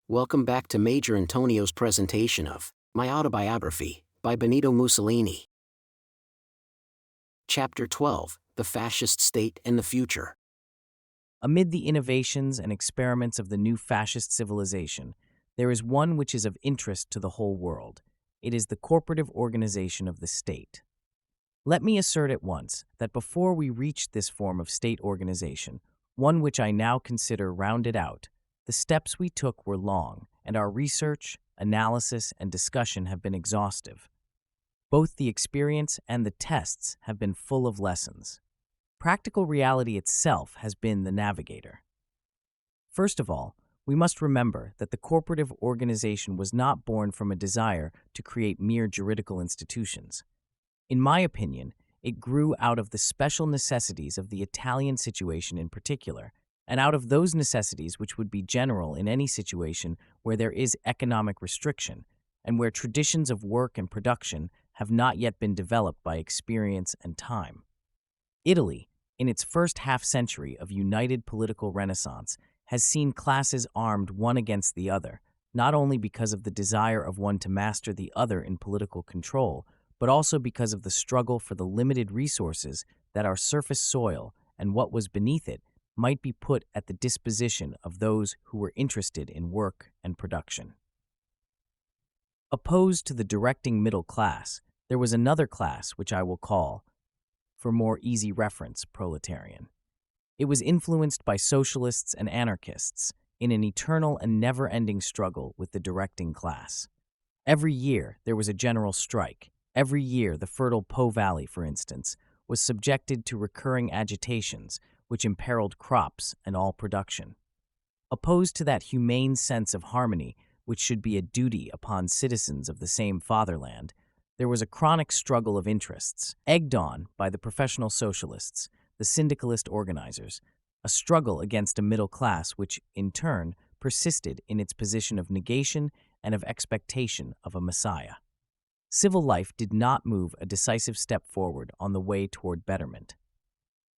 Welcome back to Major Intonio's presentation of My Autobiography by Benito Mussolini. Chapter 12, The Fascist State and the Future. Amid the innovations and experiments of the new fascist civilization, there is one which is of interest to the whole world. It is the corporative organization of the state. Let me assert at once that before we reached this form of state organization, one which I now consider rounded out, the steps we took were long, and our research, analysis, and discussion have been exhaustive. Both the experience and the tests have been full of lessons. Practical reality itself has been the navigator. First of all, we must remember that the corporative organization was not born from a desire to create mere juridical institutions. In my opinion, it grew out of the special necessities of the Italian situation in particular, and out of those necessities which would be general in any situation where there is economic restriction, and where traditions of work and production have not yet been developed by experience and time. Italy, in its first half-century of united political renaissance, has seen classes armed one against the other, not only because of the desire of one to master the other in political control, but also because of the struggle for the limited resources that our surface soil and what was beneath it might be put at the disposition of those who were interested in work and production. Opposed to the directing middle class, there was another class which I will call, for more easy reference, proletarian. It was influenced by socialists and anarchists in an eternal and never-ending struggle with the directing class. Every year there was a general strike. Every year the fertile Po Valley, for instance, was subjected to recurring agitations which imperiled crops and all production. Opposed to that humane sense of harmony which should be a duty upon citizens of the same fatherland, there was a chronic struggle of interests, egged on by the professional socialists, the syndicalist organizers, a struggle against a middle class which, in turn, persisted in its position of negation and of expectation of a messiah. Civil life did not move a decisive step forward on the way toward betterment.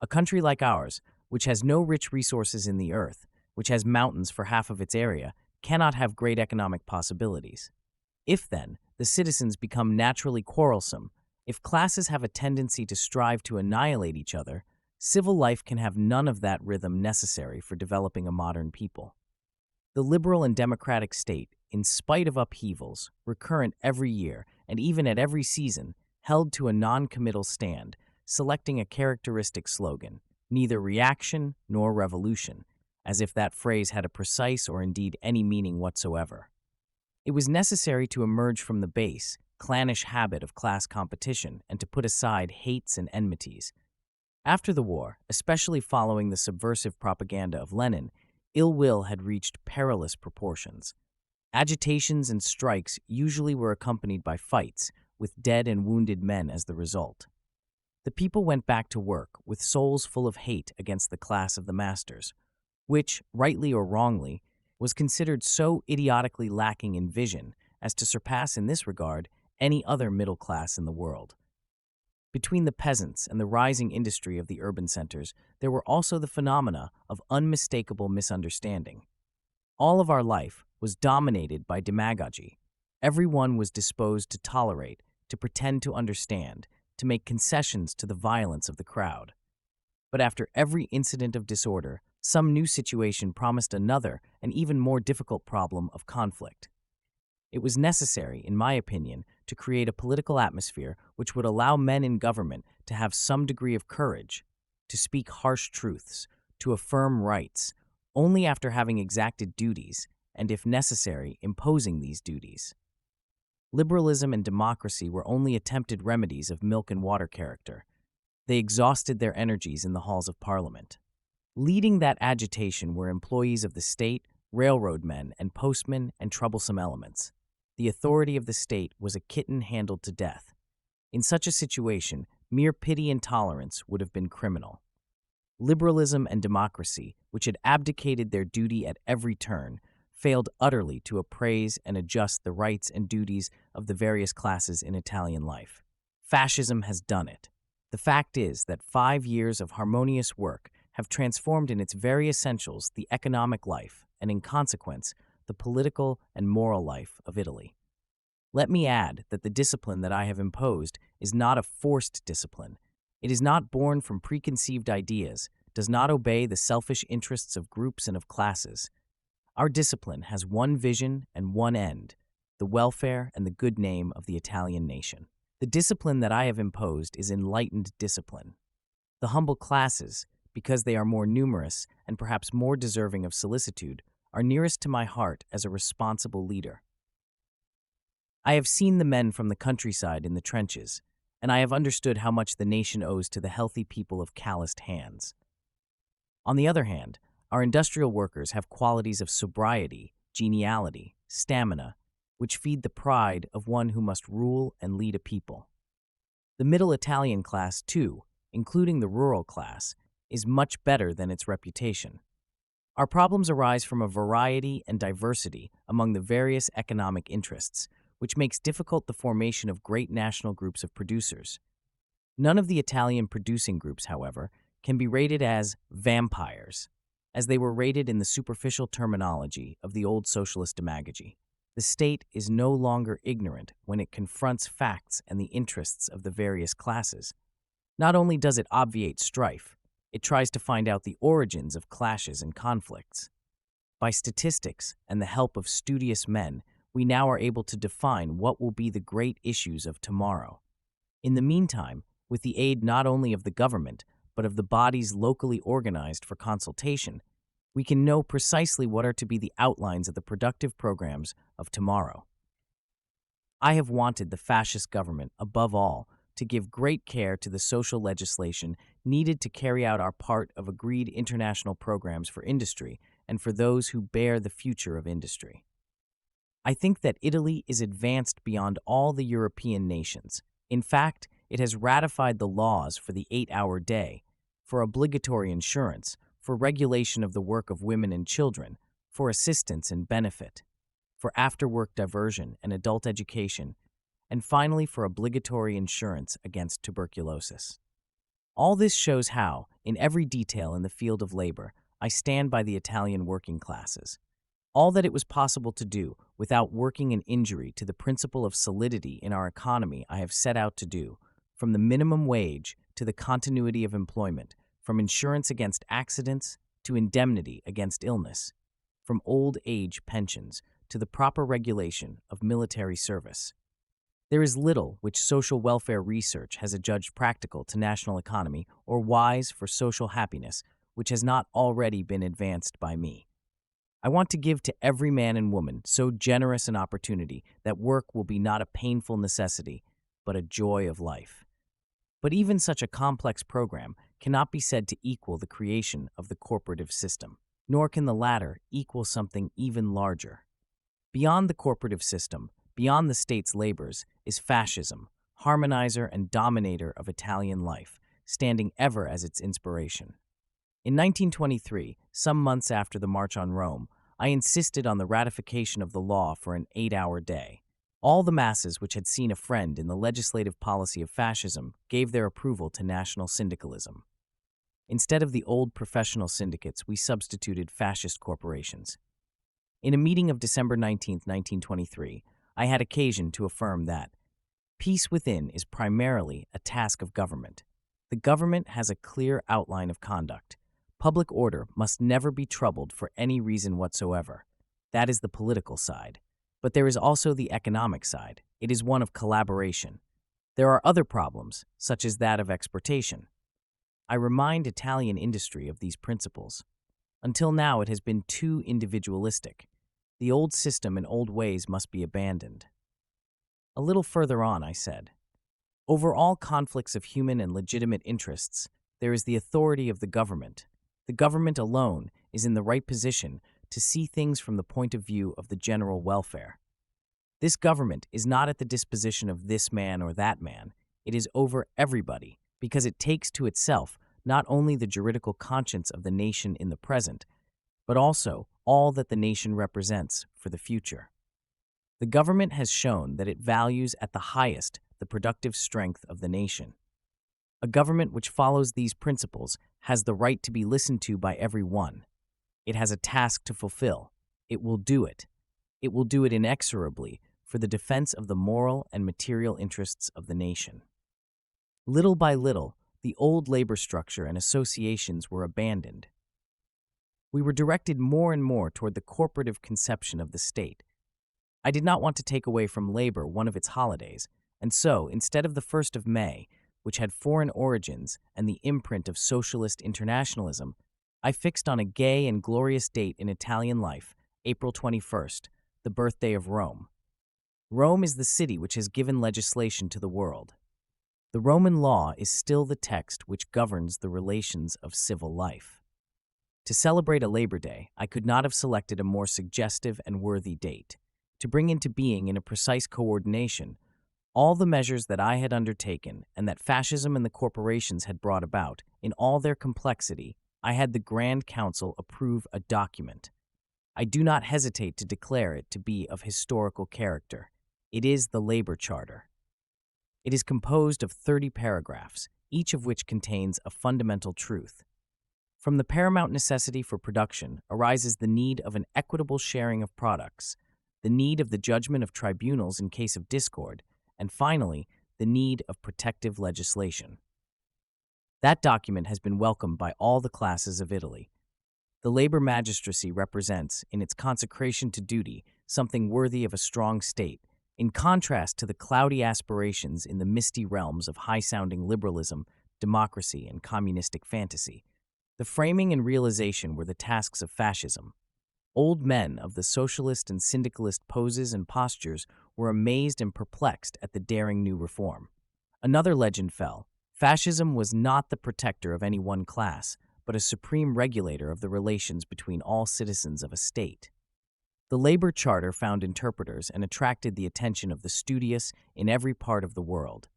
A country like ours, which has no rich resources in the earth, which has mountains for half of its area, cannot have great economic possibilities. If, then, the citizens become naturally quarrelsome, if classes have a tendency to strive to annihilate each other, civil life can have none of that rhythm necessary for developing a modern people. The liberal and democratic state, in spite of upheavals, recurrent every year and even at every season, held to a non-committal stand, selecting a characteristic slogan, neither reaction nor revolution, as if that phrase had a precise or indeed any meaning whatsoever. It was necessary to emerge from the base, clannish habit of class competition and to put aside hates and enmities. After the war, especially following the subversive propaganda of Lenin, ill will had reached perilous proportions. Agitations and strikes usually were accompanied by fights, with dead and wounded men as the result. The people went back to work with souls full of hate against the class of the masters, which, rightly or wrongly, was considered so idiotically lacking in vision as to surpass in this regard any other middle class in the world. Between the peasants and the rising industry of the urban centers, there were also the phenomena of unmistakable misunderstanding. All of our life was dominated by demagogy. Everyone was disposed to tolerate, to pretend to understand, to make concessions to the violence of the crowd. But after every incident of disorder, some new situation promised another and even more difficult problem of conflict. It was necessary, in my opinion, to create a political atmosphere which would allow men in government to have some degree of courage, to speak harsh truths, to affirm rights, only after having exacted duties, and if necessary, imposing these duties. Liberalism and democracy were only attempted remedies of milk and water character. They exhausted their energies in the halls of Parliament. Leading that agitation were employees of the state, railroad men and postmen, and troublesome elements. The authority of the state was a kitten handled to death. In such a situation, mere pity and tolerance would have been criminal. Liberalism and democracy, which had abdicated their duty at every turn, failed utterly to appraise and adjust the rights and duties of the various classes in Italian life. Fascism has done it. The fact is that 5 years of harmonious work have transformed in its very essentials the economic life, and in consequence, the political and moral life of Italy. Let me add that the discipline that I have imposed is not a forced discipline. It is not born from preconceived ideas, does not obey the selfish interests of groups and of classes. Our discipline has one vision and one end, the welfare and the good name of the Italian nation. The discipline that I have imposed is enlightened discipline. The humble classes, because they are more numerous and perhaps more deserving of solicitude, are nearest to my heart as a responsible leader. I have seen the men from the countryside in the trenches, and I have understood how much the nation owes to the healthy people of calloused hands. On the other hand, our industrial workers have qualities of sobriety, geniality, stamina, which feed the pride of one who must rule and lead a people. The middle Italian class, too, including the rural class, is much better than its reputation. Our problems arise from a variety and diversity among the various economic interests, which makes difficult the formation of great national groups of producers. None of the Italian producing groups, however, can be rated as vampires, as they were rated in the superficial terminology of the old socialist demagogy. The state is no longer ignorant when it confronts facts and the interests of the various classes. Not only does it obviate strife, it tries to find out the origins of clashes and conflicts. By statistics and the help of studious men, we now are able to define what will be the great issues of tomorrow. In the meantime, with the aid not only of the government, but of the bodies locally organized for consultation, we can know precisely what are to be the outlines of the productive programs of tomorrow. I have wanted the fascist government, above all, to give great care to the social legislation needed to carry out our part of agreed international programs for industry and for those who bear the future of industry. I think that Italy is advanced beyond all the European nations. In fact, it has ratified the laws for the 8-hour day, for obligatory insurance, for regulation of the work of women and children, for assistance and benefit, for after-work diversion and adult education, and finally for obligatory insurance against tuberculosis. All this shows how, in every detail in the field of labor, I stand by the Italian working classes. All that it was possible to do without working an injury to the principle of solidity in our economy I have set out to do, from the minimum wage to the continuity of employment, from insurance against accidents to indemnity against illness, from old age pensions to the proper regulation of military service. There is little which social welfare research has adjudged practical to national economy or wise for social happiness which has not already been advanced by me. I want to give to every man and woman so generous an opportunity that work will be not a painful necessity, but a joy of life. But even such a complex program cannot be said to equal the creation of the corporative system, nor can the latter equal something even larger. Beyond the corporative system, beyond the state's labors, is fascism, harmonizer and dominator of Italian life, standing ever as its inspiration. In 1923, some months after the March on Rome, I insisted on the ratification of the law for an 8-hour day. All the masses which had seen a friend in the legislative policy of fascism gave their approval to national syndicalism. Instead of the old professional syndicates, we substituted fascist corporations. In a meeting of December 19, 1923, I had occasion to affirm that peace within is primarily a task of government. The government has a clear outline of conduct. Public order must never be troubled for any reason whatsoever. That is the political side. But there is also the economic side. It is one of collaboration. There are other problems, such as that of exportation. I remind Italian industry of these principles. Until now, it has been too individualistic. The old system and old ways must be abandoned. A little further on, I said, over all conflicts of human and legitimate interests, there is the authority of the government. The government alone is in the right position to see things from the point of view of the general welfare. This government is not at the disposition of this man or that man. It is over everybody, because it takes to itself not only the juridical conscience of the nation in the present, but also all that the nation represents for the future. The government has shown that it values at the highest the productive strength of the nation. A government which follows these principles has the right to be listened to by every one. It has a task to fulfill. It will do it. It will do it inexorably for the defense of the moral and material interests of the nation. Little by little, the old labor structure and associations were abandoned. We were directed more and more toward the corporative conception of the state. I did not want to take away from labor one of its holidays, and so, instead of the 1st of May, which had foreign origins and the imprint of socialist internationalism, I fixed on a gay and glorious date in Italian life, April 21st, the birthday of Rome. Rome is the city which has given legislation to the world. The Roman law is still the text which governs the relations of civil life. To celebrate a Labor Day, I could not have selected a more suggestive and worthy date, to bring into being in a precise coordination all the measures that I had undertaken and that fascism and the corporations had brought about. In all their complexity, I had the Grand Council approve a document. I do not hesitate to declare it to be of historical character. It is the Labor Charter. It is composed of 30 paragraphs, each of which contains a fundamental truth. From the paramount necessity for production arises the need of an equitable sharing of products, the need of the judgment of tribunals in case of discord, and finally, the need of protective legislation. That document has been welcomed by all the classes of Italy. The labor magistracy represents, in its consecration to duty, something worthy of a strong state, in contrast to the cloudy aspirations in the misty realms of high-sounding liberalism, democracy, and communistic fantasy. The framing and realization were the tasks of fascism. Old men of the socialist and syndicalist poses and postures were amazed and perplexed at the daring new reform. Another legend fell. Fascism was not the protector of any one class, but a supreme regulator of the relations between all citizens of a state. The Labor Charter found interpreters and attracted the attention of the studious in every part of the world.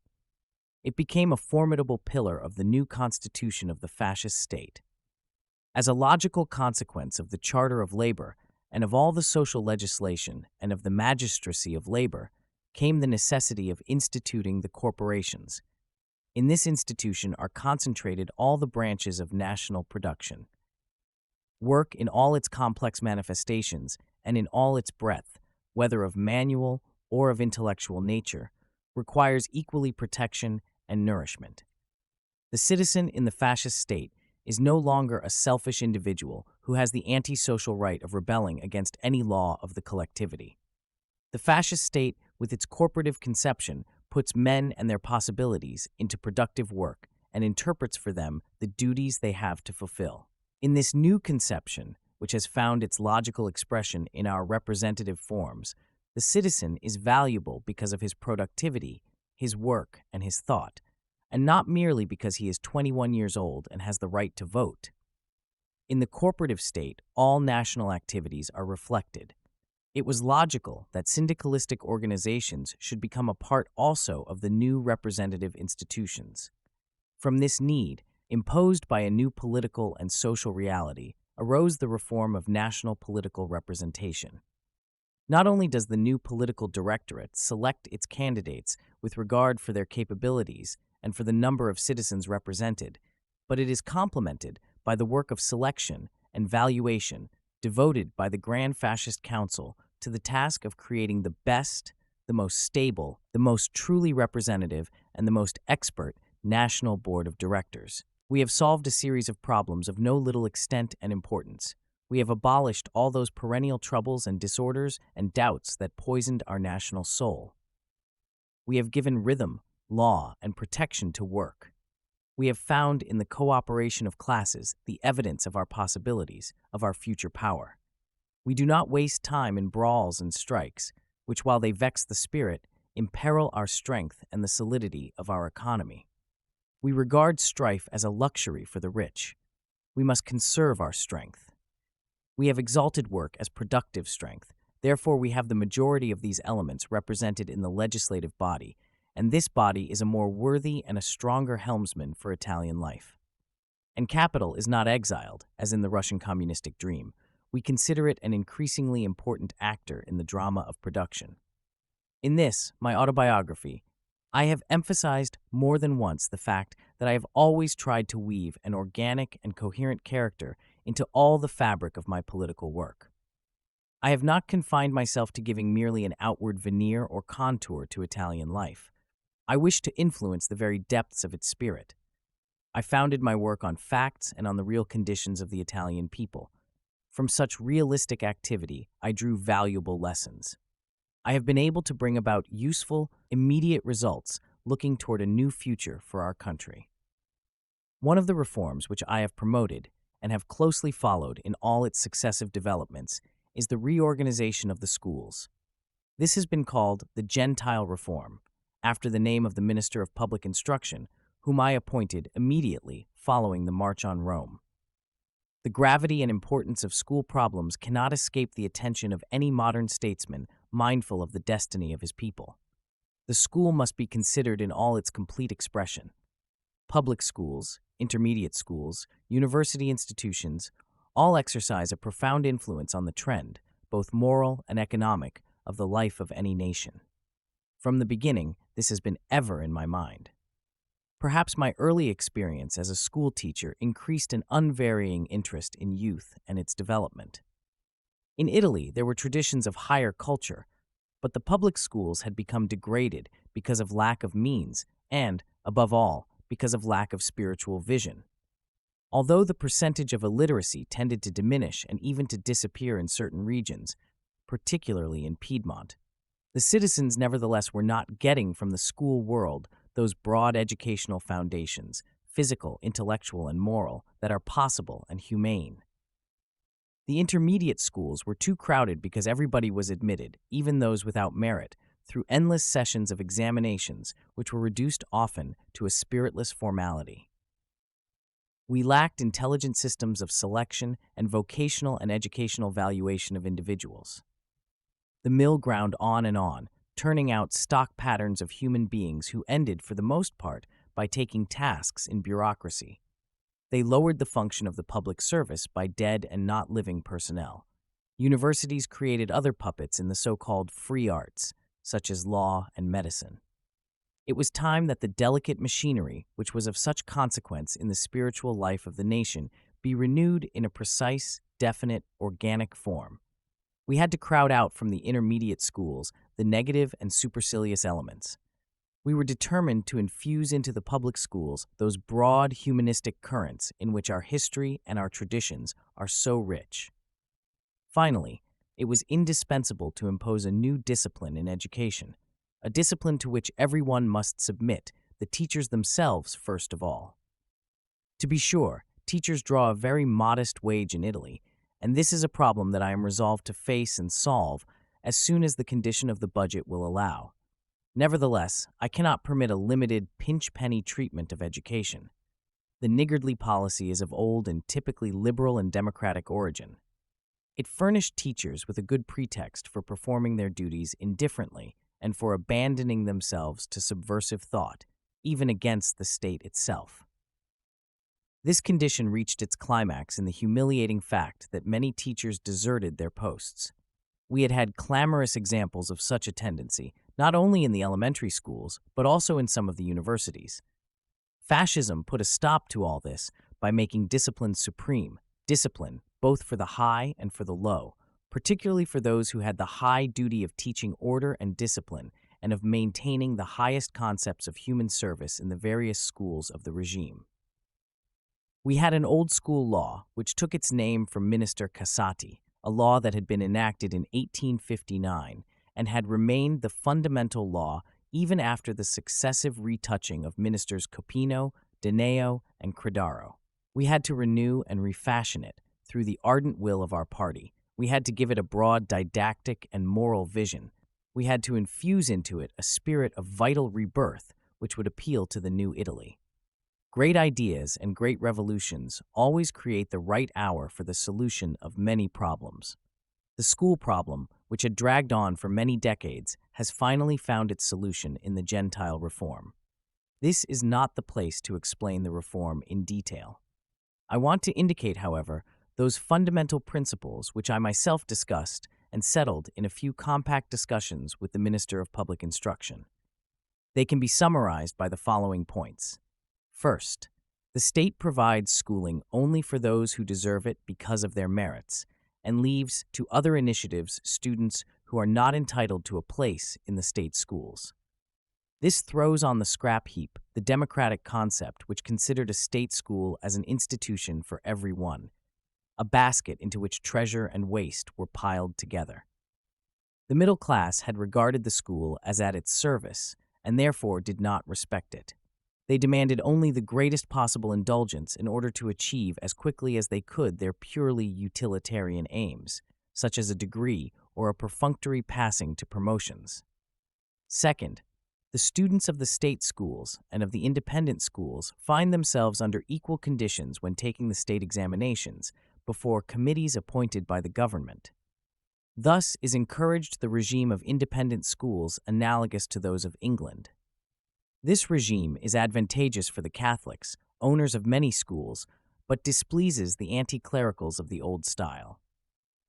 It became a formidable pillar of the new constitution of the fascist state. As a logical consequence of the Charter of Labor and of all the social legislation and of the magistracy of labor came the necessity of instituting the corporations. In this institution are concentrated all the branches of national production. Work in all its complex manifestations and in all its breadth, whether of manual or of intellectual nature, requires equally protection and nourishment. The citizen in the fascist state is no longer a selfish individual who has the antisocial right of rebelling against any law of the collectivity. The fascist state, with its corporative conception, puts men and their possibilities into productive work and interprets for them the duties they have to fulfill. In this new conception, which has found its logical expression in our representative forms, the citizen is valuable because of his productivity, his work, and his thought, and not merely because he is 21 years old and has the right to vote. In the corporative state, all national activities are reflected. It was logical that syndicalistic organizations should become a part also of the new representative institutions. From this need, imposed by a new political and social reality, arose the reform of national political representation. Not only does the new political directorate select its candidates with regard for their capabilities and for the number of citizens represented, but it is complemented by the work of selection and valuation devoted by the Grand Fascist Council to the task of creating the best, the most stable, the most truly representative, and the most expert National Board of Directors. We have solved a series of problems of no little extent and importance. We have abolished all those perennial troubles and disorders and doubts that poisoned our national soul. We have given rhythm, law, and protection to work. We have found in the cooperation of classes the evidence of our possibilities, of our future power. We do not waste time in brawls and strikes, which, while they vex the spirit, imperil our strength and the solidity of our economy. We regard strife as a luxury for the rich. We must conserve our strength. We have exalted work as productive strength. Therefore, we have the majority of these elements represented in the legislative body, and this body is a more worthy and a stronger helmsman for Italian life. And capital is not exiled, as in the Russian communistic dream. We consider it an increasingly important actor in the drama of production. In this, my autobiography, I have emphasized more than once the fact that I have always tried to weave an organic and coherent character into all the fabric of my political work. I have not confined myself to giving merely an outward veneer or contour to Italian life. I wish to influence the very depths of its spirit. I founded my work on facts and on the real conditions of the Italian people. From such realistic activity, I drew valuable lessons. I have been able to bring about useful, immediate results looking toward a new future for our country. One of the reforms which I have promoted and have closely followed in all its successive developments is the reorganization of the schools. This has been called the Gentile Reform, after the name of the Minister of Public Instruction, whom I appointed immediately following the March on Rome. The gravity and importance of school problems cannot escape the attention of any modern statesman mindful of the destiny of his people. The school must be considered in all its complete expression. Public schools, intermediate schools, university institutions, all exercise a profound influence on the trend, both moral and economic, of the life of any nation. From the beginning, this has been ever in my mind. Perhaps my early experience as a school teacher increased an unvarying interest in youth and its development. In Italy, there were traditions of higher culture, but the public schools had become degraded because of lack of means and, above all, because of lack of spiritual vision. Although the percentage of illiteracy tended to diminish and even to disappear in certain regions, particularly in Piedmont, the citizens nevertheless were not getting from the school world those broad educational foundations, physical, intellectual, and moral, that are possible and humane. The intermediate schools were too crowded because everybody was admitted, even those without merit, through endless sessions of examinations which were reduced often to a spiritless formality. We lacked intelligent systems of selection and vocational and educational valuation of individuals. The mill ground on, turning out stock patterns of human beings who ended, for the most part, by taking tasks in bureaucracy. They lowered the function of the public service by dead and not living personnel. Universities created other puppets in the so-called free arts, such as law and medicine. It was time that the delicate machinery, which was of such consequence in the spiritual life of the nation, be renewed in a precise, definite, organic form. We had to crowd out from the intermediate schools the negative and supercilious elements. We were determined to infuse into the public schools those broad humanistic currents in which our history and our traditions are so rich. Finally, it was indispensable to impose a new discipline in education, a discipline to which everyone must submit, the teachers themselves first of all. To be sure, teachers draw a very modest wage in Italy, and this is a problem that I am resolved to face and solve as soon as the condition of the budget will allow. Nevertheless, I cannot permit a limited pinch-penny treatment of education. The niggardly policy is of old and typically liberal and democratic origin. It furnished teachers with a good pretext for performing their duties indifferently and for abandoning themselves to subversive thought, even against the state itself. This condition reached its climax in the humiliating fact that many teachers deserted their posts. We had had clamorous examples of such a tendency, not only in the elementary schools, but also in some of the universities. Fascism put a stop to all this by making discipline supreme, discipline both for the high and for the low, particularly for those who had the high duty of teaching order and discipline and of maintaining the highest concepts of human service in the various schools of the regime. We had an old school law which took its name from Minister Casati, a law that had been enacted in 1859 and had remained the fundamental law even after the successive retouching of ministers Copino, Dineo, and Credaro. We had to renew and refashion it through the ardent will of our party. We had to give it a broad didactic and moral vision. We had to infuse into it a spirit of vital rebirth which would appeal to the new Italy. Great ideas and great revolutions always create the right hour for the solution of many problems. The school problem, which had dragged on for many decades, has finally found its solution in the Gentile reform. This is not the place to explain the reform in detail. I want to indicate, however, those fundamental principles which I myself discussed and settled in a few compact discussions with the Minister of Public Instruction. They can be summarized by the following points. First, the state provides schooling only for those who deserve it because of their merits, and leaves to other initiatives students who are not entitled to a place in the state schools. This throws on the scrap heap the democratic concept which considered a state school as an institution for everyone, a basket into which treasure and waste were piled together. The middle class had regarded the school as at its service and therefore did not respect it. They demanded only the greatest possible indulgence in order to achieve as quickly as they could their purely utilitarian aims, such as a degree or a perfunctory passing to promotions. Second, the students of the state schools and of the independent schools find themselves under equal conditions when taking the state examinations before committees appointed by the government. Thus is encouraged the regime of independent schools analogous to those of England. This regime is advantageous for the Catholics, owners of many schools, but displeases the anti-clericals of the old style.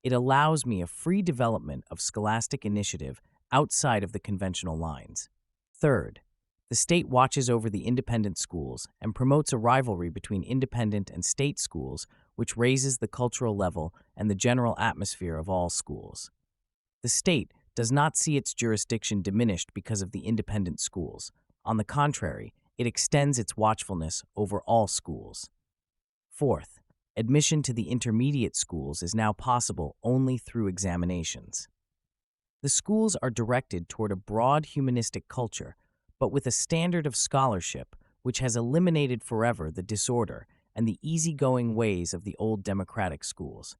It allows me a free development of scholastic initiative outside of the conventional lines. Third, the state watches over the independent schools and promotes a rivalry between independent and state schools, which raises the cultural level and the general atmosphere of all schools. The state does not see its jurisdiction diminished because of the independent schools. On the contrary, it extends its watchfulness over all schools. Fourth, admission to the intermediate schools is now possible only through examinations. The schools are directed toward a broad humanistic culture, but with a standard of scholarship which has eliminated forever the disorder and the easygoing ways of the old democratic schools.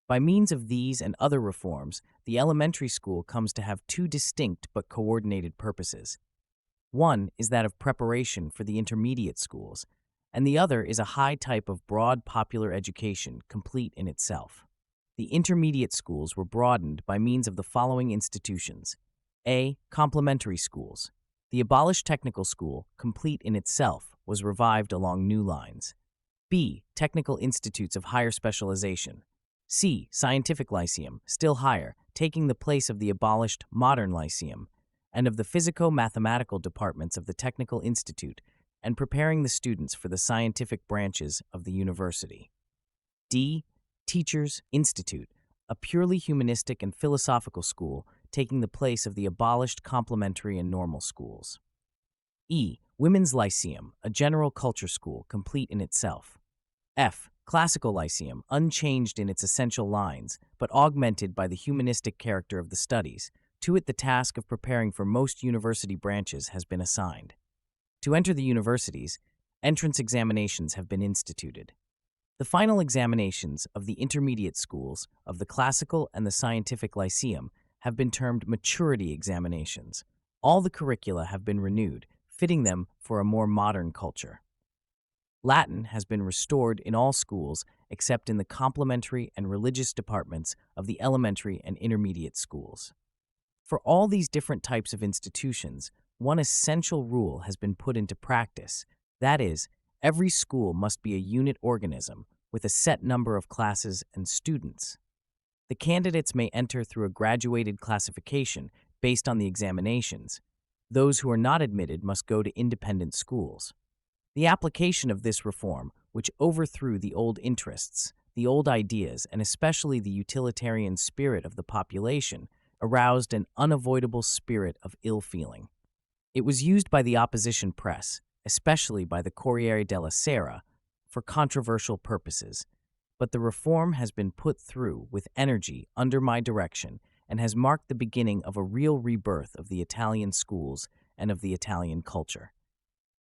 By means of these and other reforms, the elementary school comes to have two distinct but coordinated purposes. One is that of preparation for the intermediate schools, and the other is a high type of broad popular education complete in itself. The intermediate schools were broadened by means of the following institutions. A. Complementary schools. The abolished technical school, complete in itself, was revived along new lines. B. Technical institutes of higher specialization. C. Scientific lyceum, still higher, taking the place of the abolished modern lyceum, and of the physico-mathematical departments of the Technical Institute, and preparing the students for the scientific branches of the university. D. Teachers' Institute, a purely humanistic and philosophical school, taking the place of the abolished complementary and normal schools. E. Women's Lyceum, a general culture school, complete in itself. F. Classical Lyceum, unchanged in its essential lines, but augmented by the humanistic character of the studies. To it the task of preparing for most university branches has been assigned. To enter the universities, entrance examinations have been instituted. The final examinations of the intermediate schools, of the classical and the scientific lyceum, have been termed maturity examinations. All the curricula have been renewed, fitting them for a more modern culture. Latin has been restored in all schools except in the complementary and religious departments of the elementary and intermediate schools. For all these different types of institutions, one essential rule has been put into practice. That is, every school must be a unit organism with a set number of classes and students. The candidates may enter through a graduated classification based on the examinations. Those who are not admitted must go to independent schools. The application of this reform, which overthrew the old interests, the old ideas, and especially the utilitarian spirit of the population, aroused an unavoidable spirit of ill-feeling. It was used by the opposition press, especially by the Corriere della Sera, for controversial purposes, but the reform has been put through with energy under my direction and has marked the beginning of a real rebirth of the Italian schools and of the Italian culture.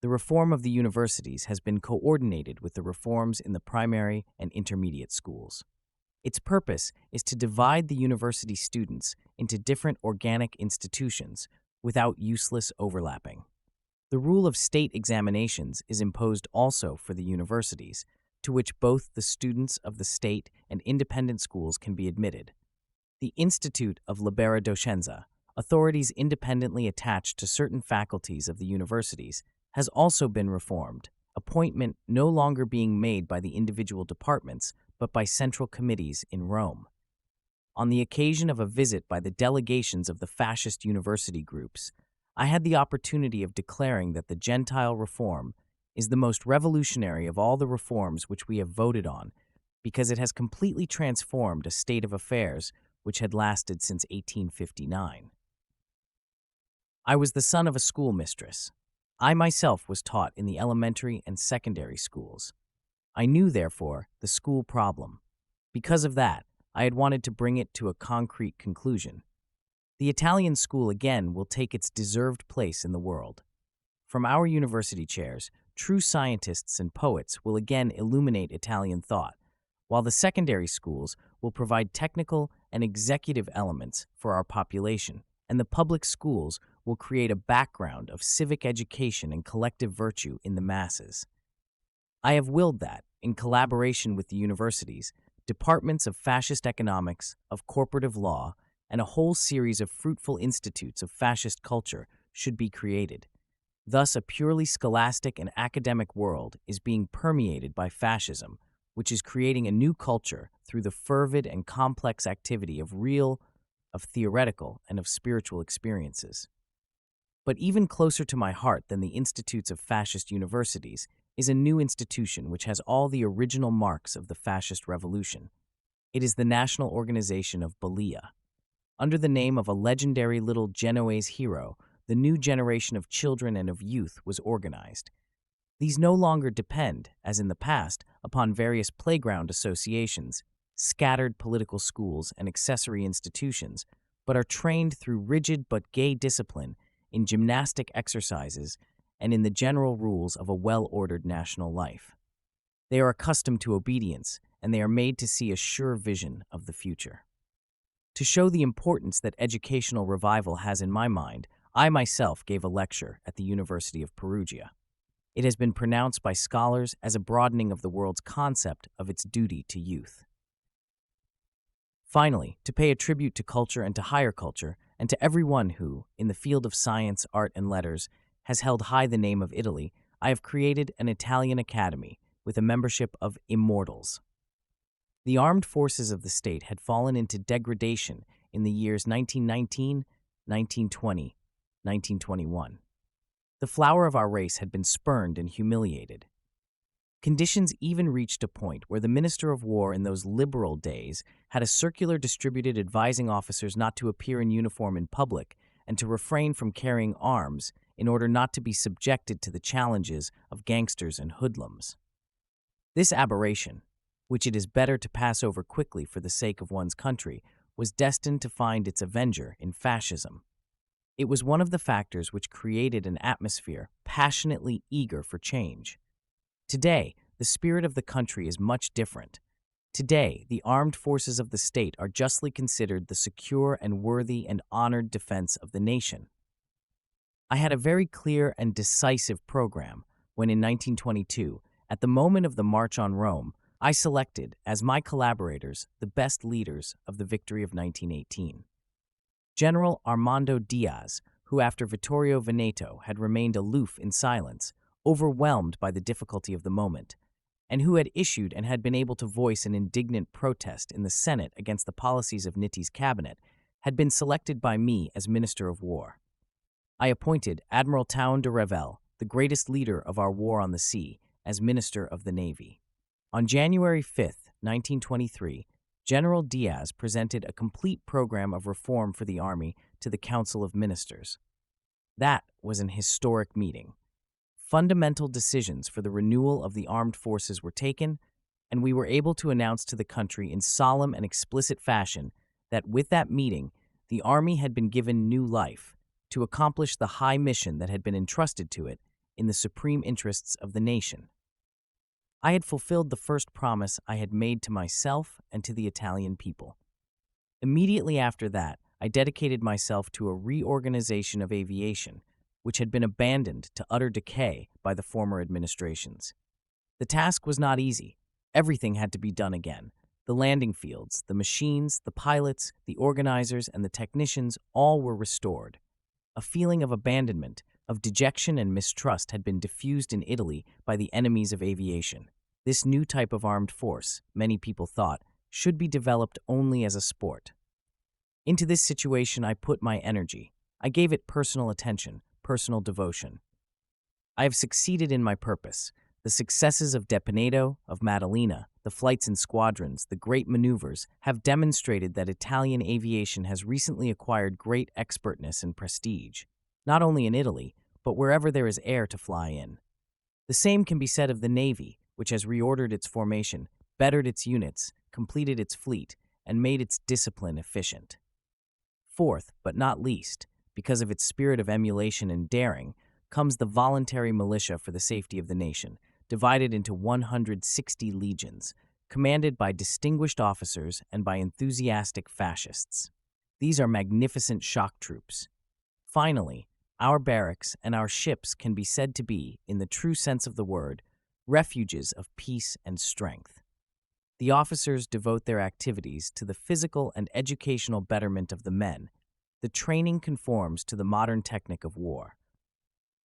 The reform of the universities has been coordinated with the reforms in the primary and intermediate schools. Its purpose is to divide the university students into different organic institutions without useless overlapping. The rule of state examinations is imposed also for the universities, to which both the students of the state and independent schools can be admitted. The Institute of Libera Docenza, authorities independently attached to certain faculties of the universities, has also been reformed, appointment no longer being made by the individual departments, but by central committees in Rome. On the occasion of a visit by the delegations of the fascist university groups, I had the opportunity of declaring that the Gentile reform is the most revolutionary of all the reforms which we have voted on, because it has completely transformed a state of affairs which had lasted since 1859. I was the son of a schoolmistress. I myself was taught in the elementary and secondary schools. I knew, therefore, the school problem. Because of that, I had wanted to bring it to a concrete conclusion. The Italian school again will take its deserved place in the world. From our university chairs, true scientists and poets will again illuminate Italian thought, while the secondary schools will provide technical and executive elements for our population, and the public schools will create a background of civic education and collective virtue in the masses. I have willed that, in collaboration with the universities, departments of fascist economics, of corporative law, and a whole series of fruitful institutes of fascist culture should be created. Thus, a purely scholastic and academic world is being permeated by fascism, which is creating a new culture through the fervid and complex activity of real, of theoretical, and of spiritual experiences. But even closer to my heart than the institutes of fascist universities is a new institution which has all the original marks of the fascist revolution. It is the National Organization of Balia. Under the name of a legendary little Genoese hero, the new generation of children and of youth was organized. These no longer depend, as in the past, upon various playground associations, scattered political schools, and accessory institutions, but are trained through rigid but gay discipline in gymnastic exercises and in the general rules of a well-ordered national life. They are accustomed to obedience, and they are made to see a sure vision of the future. To show the importance that educational revival has in my mind, I myself gave a lecture at the University of Perugia. It has been pronounced by scholars as a broadening of the world's concept of its duty to youth. Finally, to pay a tribute to culture and to higher culture, and to everyone who, in the field of science, art, and letters, has held high the name of Italy, I have created an Italian academy with a membership of immortals. The armed forces of the state had fallen into degradation in the years 1919, 1920, 1921. The flower of our race had been spurned and humiliated. Conditions even reached a point where the Minister of War in those liberal days had a circular distributed advising officers not to appear in uniform in public and to refrain from carrying arms in order not to be subjected to the challenges of gangsters and hoodlums. This aberration, which it is better to pass over quickly for the sake of one's country, was destined to find its avenger in fascism. It was one of the factors which created an atmosphere passionately eager for change. Today, the spirit of the country is much different. Today, the armed forces of the state are justly considered the secure and worthy and honored defense of the nation. I had a very clear and decisive program when in 1922, at the moment of the March on Rome, I selected as my collaborators the best leaders of the victory of 1918. General Armando Diaz, who after Vittorio Veneto had remained aloof in silence, overwhelmed by the difficulty of the moment, and who had issued and had been able to voice an indignant protest in the Senate against the policies of Nitti's cabinet, had been selected by me as Minister of War. I appointed Admiral Town de Revel, the greatest leader of our war on the sea, as Minister of the Navy. On January 5, 1923, General Diaz presented a complete program of reform for the Army to the Council of Ministers. That was an historic meeting. Fundamental decisions for the renewal of the armed forces were taken, and we were able to announce to the country in solemn and explicit fashion that with that meeting, the Army had been given new life to accomplish the high mission that had been entrusted to it in the supreme interests of the nation. I had fulfilled the first promise I had made to myself and to the Italian people. Immediately after that, I dedicated myself to a reorganization of aviation, which had been abandoned to utter decay by the former administrations. The task was not easy. Everything had to be done again. The landing fields, the machines, the pilots, the organizers, and the technicians all were restored. A feeling of abandonment, of dejection and mistrust had been diffused in Italy by the enemies of aviation. This new type of armed force, many people thought, should be developed only as a sport. Into this situation I put my energy. I gave it personal attention, personal devotion. I have succeeded in my purpose. The successes of Benito, of Maddalena, the flights in squadrons, the great maneuvers have demonstrated that Italian aviation has recently acquired great expertness and prestige, not only in Italy, but wherever there is air to fly in. The same can be said of the Navy, which has reordered its formation, bettered its units, completed its fleet, and made its discipline efficient. Fourth, but not least, because of its spirit of emulation and daring, comes the voluntary militia for the safety of the nation, divided into 160 legions, commanded by distinguished officers and by enthusiastic fascists. These are magnificent shock troops. Finally, our barracks and our ships can be said to be, in the true sense of the word, refuges of peace and strength. The officers devote their activities to the physical and educational betterment of the men. The training conforms to the modern technique of war.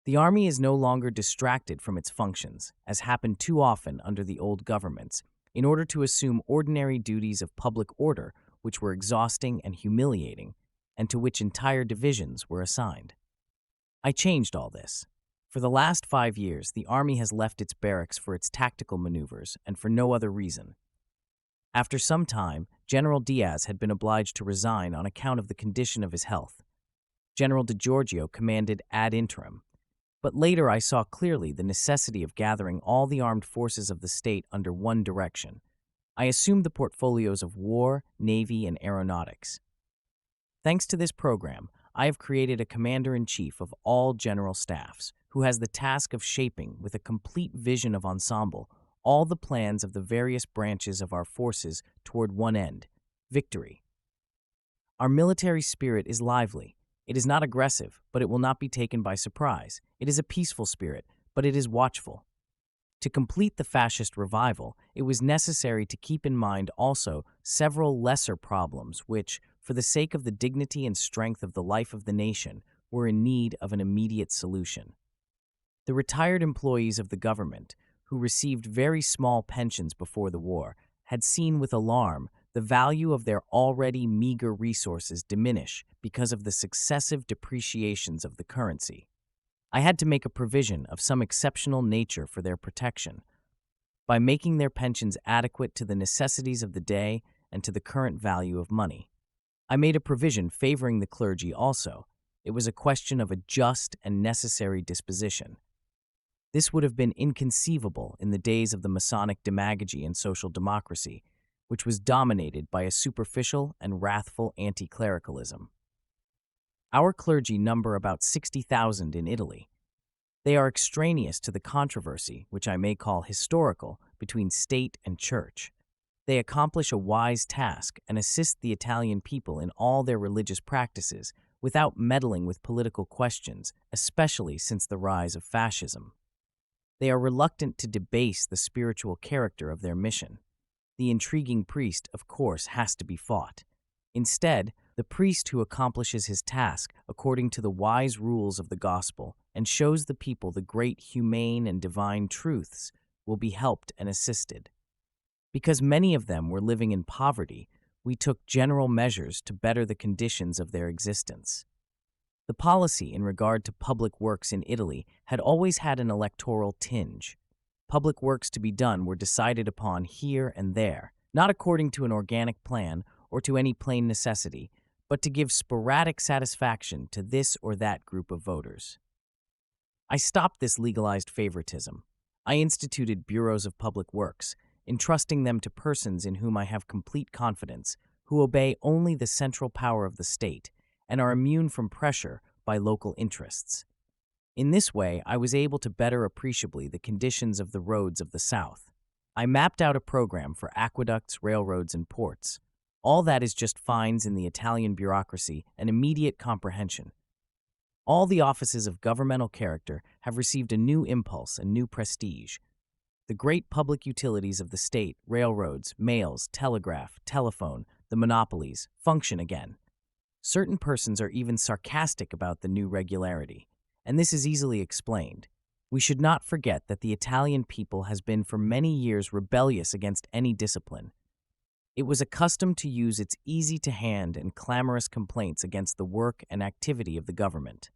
The army is no longer distracted from its functions, as happened too often under the old governments, in order to assume ordinary duties of public order, which were exhausting and humiliating, and to which entire divisions were assigned. I changed all this. For the last 5 years, the army has left its barracks for its tactical maneuvers, and for no other reason. After some time, General Diaz had been obliged to resign on account of the condition of his health. General Di Giorgio commanded ad interim. But later I saw clearly the necessity of gathering all the armed forces of the state under one direction. I assumed the portfolios of war, navy, and aeronautics. Thanks to this program, I have created a commander-in-chief of all general staffs, who has the task of shaping, with a complete vision of ensemble, all the plans of the various branches of our forces toward one end: victory. Our military spirit is lively. It is not aggressive, but it will not be taken by surprise. It is a peaceful spirit, but it is watchful. To complete the fascist revival, it was necessary to keep in mind also several lesser problems which, for the sake of the dignity and strength of the life of the nation, were in need of an immediate solution. The retired employees of the government, who received very small pensions before the war, had seen with alarm the value of their already meager resources diminish because of the successive depreciations of the currency. I had to make a provision of some exceptional nature for their protection, by making their pensions adequate to the necessities of the day and to the current value of money. I made a provision favoring the clergy also. It was a question of a just and necessary disposition. This would have been inconceivable in the days of the Masonic demagogy and social democracy, which was dominated by a superficial and wrathful anti-clericalism. Our clergy number about 60,000 in Italy. They are extraneous to the controversy, which I may call historical, between state and church. They accomplish a wise task and assist the Italian people in all their religious practices without meddling with political questions, especially since the rise of fascism. They are reluctant to debase the spiritual character of their mission. The intriguing priest, of course, has to be fought. Instead, the priest who accomplishes his task according to the wise rules of the gospel and shows the people the great humane and divine truths will be helped and assisted. Because many of them were living in poverty, we took general measures to better the conditions of their existence. The policy in regard to public works in Italy had always had an electoral tinge. Public works to be done were decided upon here and there, not according to an organic plan or to any plain necessity, but to give sporadic satisfaction to this or that group of voters. I stopped this legalized favoritism. I instituted bureaus of public works, entrusting them to persons in whom I have complete confidence, who obey only the central power of the state and are immune from pressure by local interests. In this way, I was able to better appreciably the conditions of the roads of the South. I mapped out a program for aqueducts, railroads, and ports. All that is just finds in the Italian bureaucracy an immediate comprehension. All the offices of governmental character have received a new impulse and new prestige. The great public utilities of the state, railroads, mails, telegraph, telephone, the monopolies, function again. Certain persons are even sarcastic about the new regularity, and this is easily explained. We should not forget that the Italian people has been for many years rebellious against any discipline. It was accustomed to use its easy-to-hand and clamorous complaints against the work and activity of the government.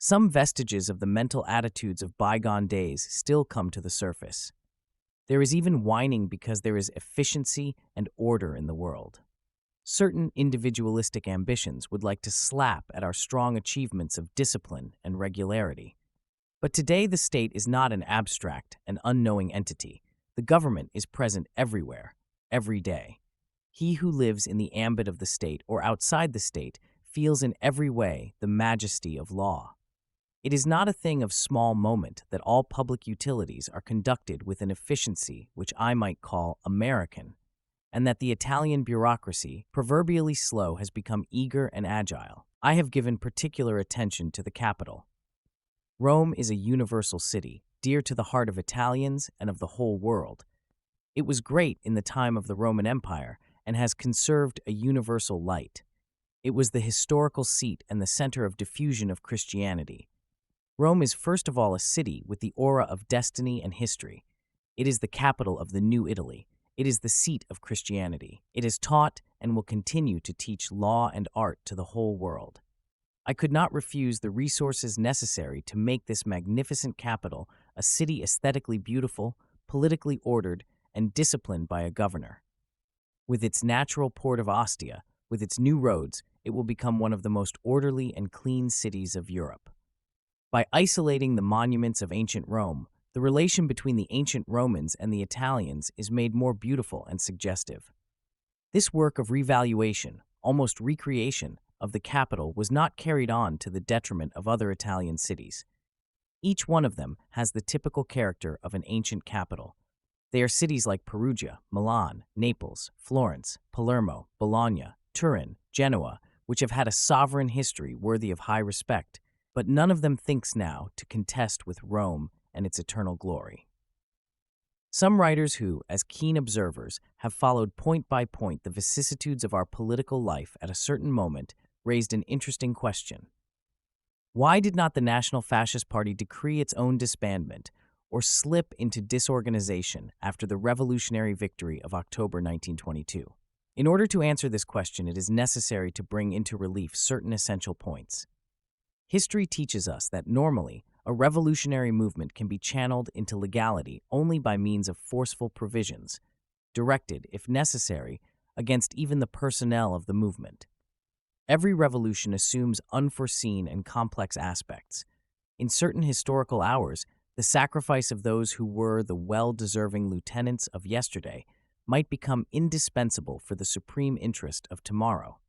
Some vestiges of the mental attitudes of bygone days still come to the surface. There is even whining because there is efficiency and order in the world. Certain individualistic ambitions would like to slap at our strong achievements of discipline and regularity. But today the state is not an abstract and unknowing entity. The government is present everywhere, every day. He who lives in the ambit of the state or outside the state feels in every way the majesty of law. It is not a thing of small moment that all public utilities are conducted with an efficiency which I might call American, and that the Italian bureaucracy, proverbially slow, has become eager and agile. I have given particular attention to the capital. Rome is a universal city, dear to the heart of Italians and of the whole world. It was great in the time of the Roman Empire and has conserved a universal light. It was the historical seat and the center of diffusion of Christianity. Rome is first of all a city with the aura of destiny and history. It is the capital of the New Italy. It is the seat of Christianity. It has taught and will continue to teach law and art to the whole world. I could not refuse the resources necessary to make this magnificent capital a city aesthetically beautiful, politically ordered, and disciplined by a governor. With its natural port of Ostia, with its new roads, it will become one of the most orderly and clean cities of Europe. By isolating the monuments of ancient Rome, the relation between the ancient Romans and the Italians is made more beautiful and suggestive. This work of revaluation, almost recreation, of the capital was not carried on to the detriment of other Italian cities. Each one of them has the typical character of an ancient capital. They are cities like Perugia, Milan, Naples, Florence, Palermo, Bologna, Turin, Genoa, which have had a sovereign history worthy of high respect, but none of them thinks now to contest with Rome and its eternal glory. Some writers who, as keen observers, have followed point by point the vicissitudes of our political life at a certain moment, raised an interesting question. Why did not the National Fascist Party decree its own disbandment or slip into disorganization after the revolutionary victory of October 1922? In order to answer this question, it is necessary to bring into relief certain essential points. History teaches us that normally, a revolutionary movement can be channeled into legality only by means of forceful provisions, directed, if necessary, against even the personnel of the movement. Every revolution assumes unforeseen and complex aspects. In certain historical hours, the sacrifice of those who were the well-deserving lieutenants of yesterday might become indispensable for the supreme interest of tomorrow.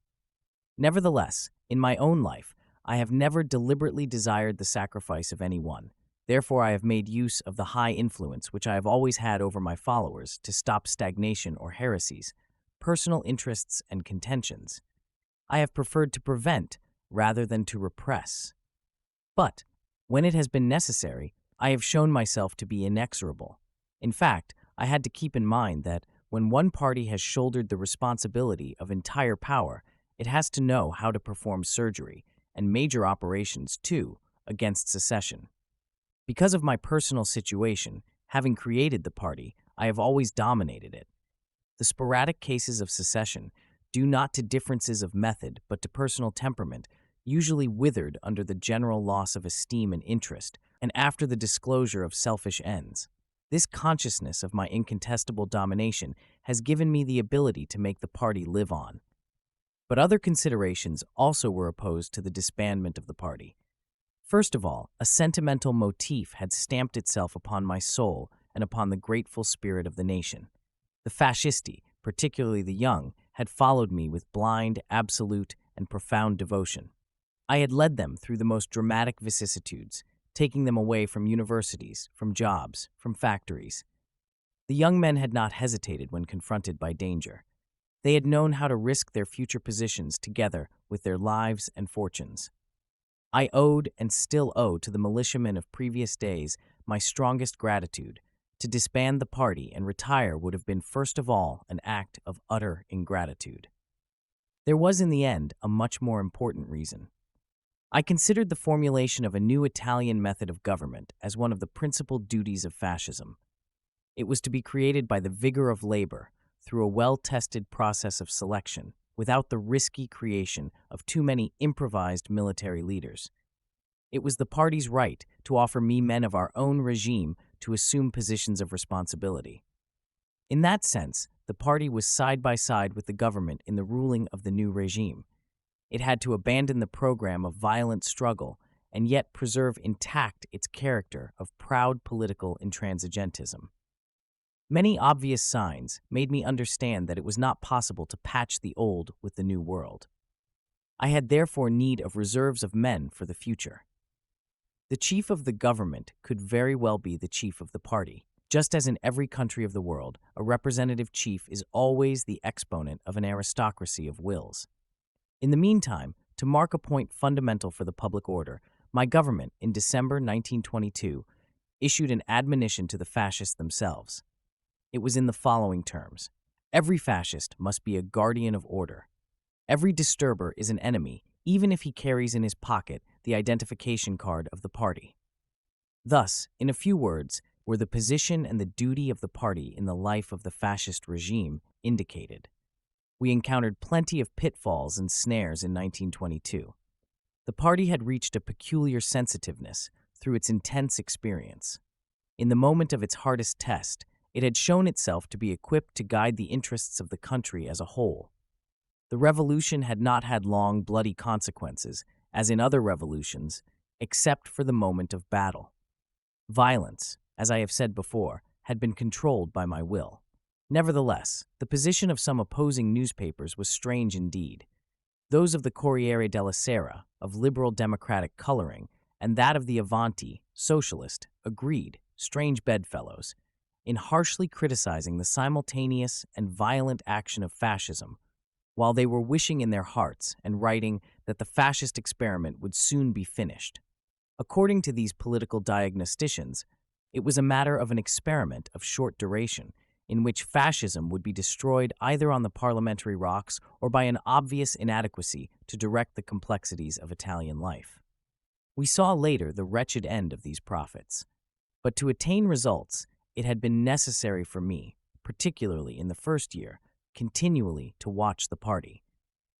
Nevertheless, in my own life, I have never deliberately desired the sacrifice of any one. Therefore, I have made use of the high influence which I have always had over my followers to stop stagnation or heresies, personal interests and contentions. I have preferred to prevent rather than to repress. But, when it has been necessary, I have shown myself to be inexorable. In fact, I had to keep in mind that when one party has shouldered the responsibility of entire power, it has to know how to perform surgery, and major operations, too, against secession. Because of my personal situation, having created the party, I have always dominated it. The sporadic cases of secession, due not to differences of method but to personal temperament, usually withered under the general loss of esteem and interest, and after the disclosure of selfish ends. This consciousness of my incontestable domination has given me the ability to make the party live on. But other considerations also were opposed to the disbandment of the party. First of all, a sentimental motif had stamped itself upon my soul and upon the grateful spirit of the nation. The fascisti, particularly the young, had followed me with blind, absolute, and profound devotion. I had led them through the most dramatic vicissitudes, taking them away from universities, from jobs, from factories. The young men had not hesitated when confronted by danger. They had known how to risk their future positions together with their lives and fortunes. I owed and still owe to the militiamen of previous days my strongest gratitude. To disband the party and retire would have been first of all an act of utter ingratitude. There was in the end a much more important reason. I considered the formulation of a new Italian method of government as one of the principal duties of fascism. It was to be created by the vigor of labor, through a well-tested process of selection, without the risky creation of too many improvised military leaders. It was the party's right to offer me men of our own regime to assume positions of responsibility. In that sense, the party was side by side with the government in the ruling of the new regime. It had to abandon the program of violent struggle and yet preserve intact its character of proud political intransigentism. Many obvious signs made me understand that it was not possible to patch the old with the new world. I had therefore need of reserves of men for the future. The chief of the government could very well be the chief of the party. Just as in every country of the world, a representative chief is always the exponent of an aristocracy of wills. In the meantime, to mark a point fundamental for the public order, my government, in December 1922, issued an admonition to the fascists themselves. It was in the following terms: every fascist must be a guardian of order. Every disturber is an enemy, even if he carries in his pocket the identification card of the party. Thus, in a few words, were the position and the duty of the party in the life of the fascist regime indicated. We encountered plenty of pitfalls and snares in 1922. The party had reached a peculiar sensitiveness through its intense experience. In the moment of its hardest test, it had shown itself to be equipped to guide the interests of the country as a whole. The revolution had not had long, bloody consequences, as in other revolutions, except for the moment of battle. Violence, as I have said before, had been controlled by my will. Nevertheless, the position of some opposing newspapers was strange indeed. Those of the Corriere della Sera, of liberal democratic coloring, and that of the Avanti, Socialist, agreed, strange bedfellows, in harshly criticizing the simultaneous and violent action of fascism, while they were wishing in their hearts and writing that the fascist experiment would soon be finished. According to these political diagnosticians, it was a matter of an experiment of short duration, in which fascism would be destroyed either on the parliamentary rocks or by an obvious inadequacy to direct the complexities of Italian life. We saw later the wretched end of these prophets. But to attain results, it had been necessary for me, particularly in the first year, continually to watch the party.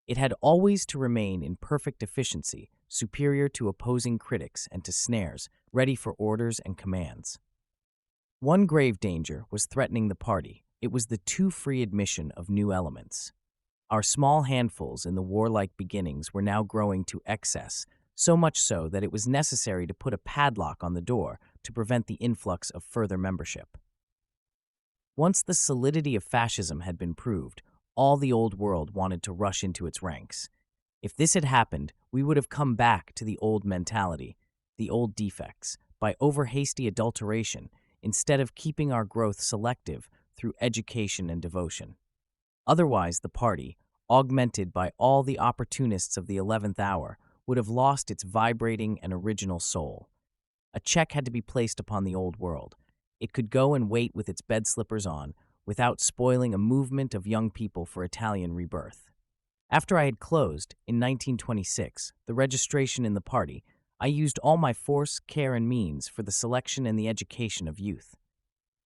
It had always to remain in perfect efficiency, superior to opposing critics and to snares, ready for orders and commands. One grave danger was threatening the party. It was the too free admission of new elements. Our small handfuls in the warlike beginnings were now growing to excess, so much so that it was necessary to put a padlock on the door to prevent the influx of further membership. Once the solidity of fascism had been proved, all the old world wanted to rush into its ranks. If this had happened, we would have come back to the old mentality, the old defects, by over-hasty adulteration, instead of keeping our growth selective through education and devotion. Otherwise, the party, augmented by all the opportunists of the 11th hour, would have lost its vibrating and original soul. A check had to be placed upon the old world. It could go and wait with its bed slippers on, without spoiling a movement of young people for Italian rebirth. After I had closed, in 1926, the registration in the party, I used all my force, care, and means for the selection and the education of youth.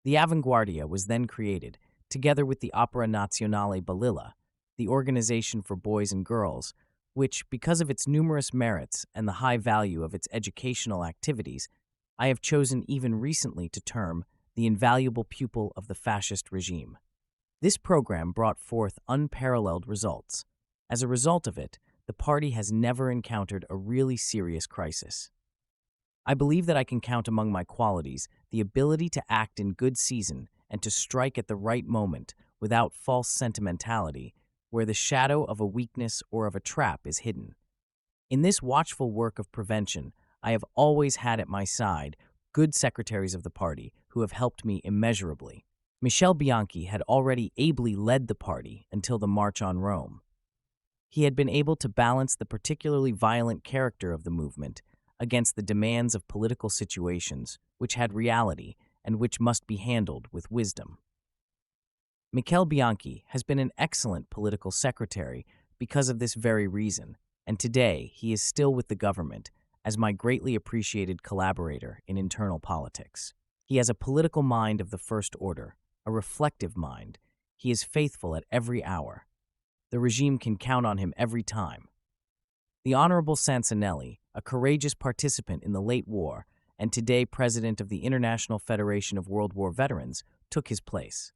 The Avanguardia was then created, together with the Opera Nazionale Balilla, the organization for boys and girls, which, because of its numerous merits and the high value of its educational activities, I have chosen even recently to term the invaluable pupil of the fascist regime. This program brought forth unparalleled results. As a result of it, the party has never encountered a really serious crisis. I believe that I can count among my qualities the ability to act in good season and to strike at the right moment without false sentimentality, where the shadow of a weakness or of a trap is hidden. In this watchful work of prevention, I have always had at my side good secretaries of the party who have helped me immeasurably. Michel Bianchi had already ably led the party until the March on Rome. He had been able to balance the particularly violent character of the movement against the demands of political situations which had reality and which must be handled with wisdom. Michel Bianchi has been an excellent political secretary because of this very reason, and today he is still with the government as my greatly appreciated collaborator in internal politics. He has a political mind of the first order, a reflective mind. He is faithful at every hour. The regime can count on him every time. The Honorable Sansanelli, a courageous participant in the late war and today president of the International Federation of World War Veterans, took his place.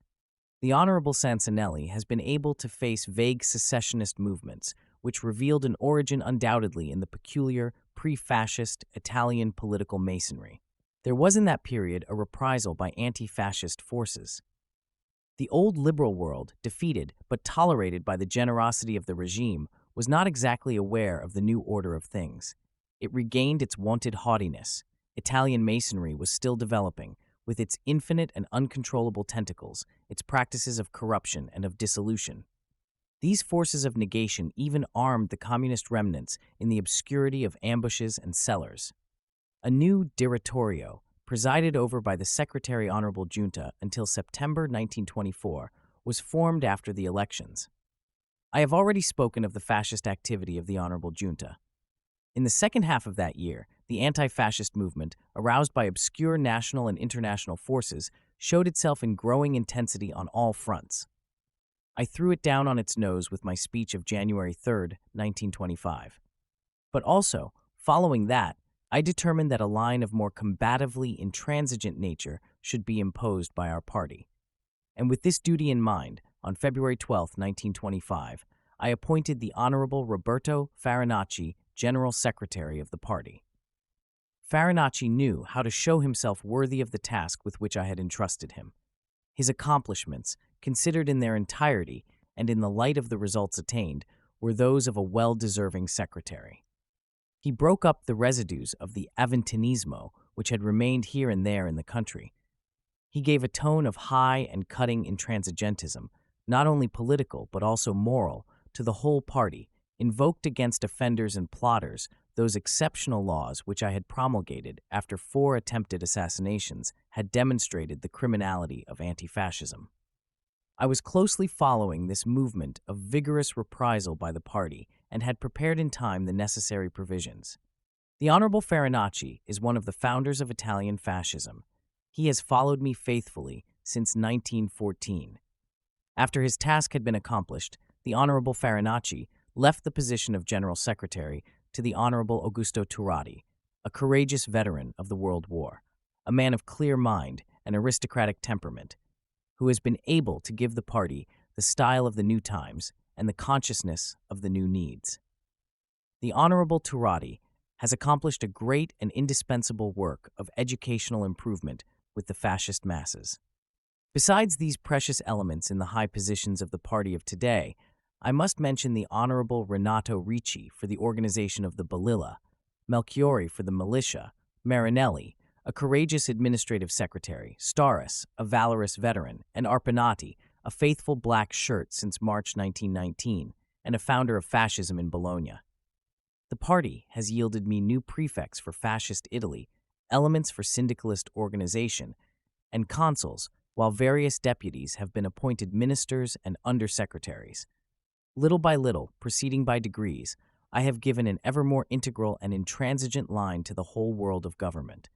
The Honorable Sansanelli has been able to face vague secessionist movements, which revealed an origin undoubtedly in the peculiar, pre-fascist Italian political masonry. There was in that period a reprisal by anti-fascist forces. The old liberal world, defeated but tolerated by the generosity of the regime, was not exactly aware of the new order of things. It regained its wonted haughtiness. Italian masonry was still developing, with its infinite and uncontrollable tentacles, its practices of corruption and of dissolution. These forces of negation even armed the communist remnants in the obscurity of ambushes and cellars. A new Direttorio, presided over by the Secretary Honorable Junta until September 1924, was formed after the elections. I have already spoken of the fascist activity of the Honorable Junta. In the second half of that year, the anti-fascist movement, aroused by obscure national and international forces, showed itself in growing intensity on all fronts. I threw it down on its nose with my speech of January 3, 1925. But also, following that, I determined that a line of more combatively intransigent nature should be imposed by our party. And with this duty in mind, on February 12, 1925, I appointed the Honorable Roberto Farinacci General Secretary of the party. Farinacci knew how to show himself worthy of the task with which I had entrusted him. His accomplishments, considered in their entirety and in the light of the results attained, were those of a well-deserving secretary. He broke up the residues of the Aventunismo which had remained here and there in the country. He gave a tone of high and cutting intransigentism, not only political but also moral, to the whole party, invoked against offenders and plotters those exceptional laws which I had promulgated after 4 attempted assassinations had demonstrated the criminality of anti-fascism. I was closely following this movement of vigorous reprisal by the party and had prepared in time the necessary provisions. The Honorable Farinacci is one of the founders of Italian fascism. He has followed me faithfully since 1914. After his task had been accomplished, the Honorable Farinacci left the position of General Secretary to the Honorable Augusto Turati, a courageous veteran of the World War, a man of clear mind and aristocratic temperament, who has been able to give the party the style of the new times and the consciousness of the new needs. The Honorable Turati has accomplished a great and indispensable work of educational improvement with the fascist masses. Besides these precious elements in the high positions of the party of today, I must mention the Honorable Renato Ricci for the organization of the Balilla, Melchiori for the militia, Marinelli, a courageous administrative secretary, Starris, a valorous veteran, and Arpanati, a faithful black shirt since March 1919, and a founder of fascism in Bologna. The party has yielded me new prefects for fascist Italy, elements for syndicalist organization, and consuls, while various deputies have been appointed ministers and undersecretaries. Little by little, proceeding by degrees, I have given an ever more integral and intransigent line to the whole world of government.